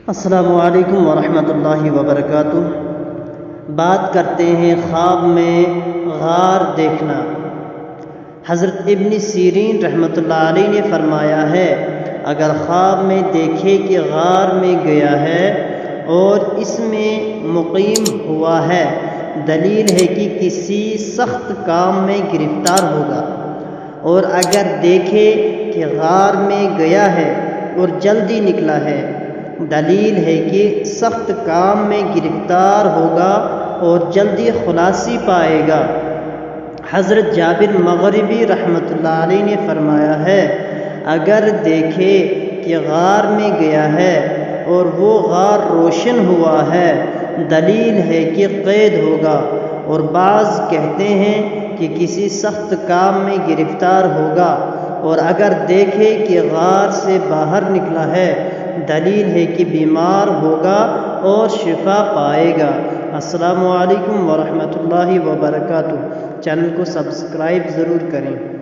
السلام علیکم ورحمۃ اللہ وبرکاتہ۔ بات کرتے ہیں خواب میں غار دیکھنا۔ حضرت ابن سیرین رحمۃ اللہ علیہ نے فرمایا ہے، اگر خواب میں دیکھے کہ غار میں گیا ہے اور اس میں مقیم ہوا ہے، دلیل ہے کہ کسی سخت کام میں گرفتار ہوگا۔ اور اگر دیکھے کہ غار میں گیا ہے اور جلدی نکلا ہے، دلیل ہے کہ سخت کام میں گرفتار ہوگا اور جلدی خلاصی پائے گا۔ حضرت جابر مغربی رحمۃ اللہ علیہ نے فرمایا ہے، اگر دیکھے کہ غار میں گیا ہے اور وہ غار روشن ہوا ہے، دلیل ہے کہ قید ہوگا۔ اور بعض کہتے ہیں کہ کسی سخت کام میں گرفتار ہوگا۔ اور اگر دیکھے کہ غار سے باہر نکلا ہے، دلیل ہے کہ بیمار ہوگا اور شفا پائے گا۔ السلام علیکم ورحمۃ اللہ وبرکاتہ۔ چینل کو سبسکرائب ضرور کریں۔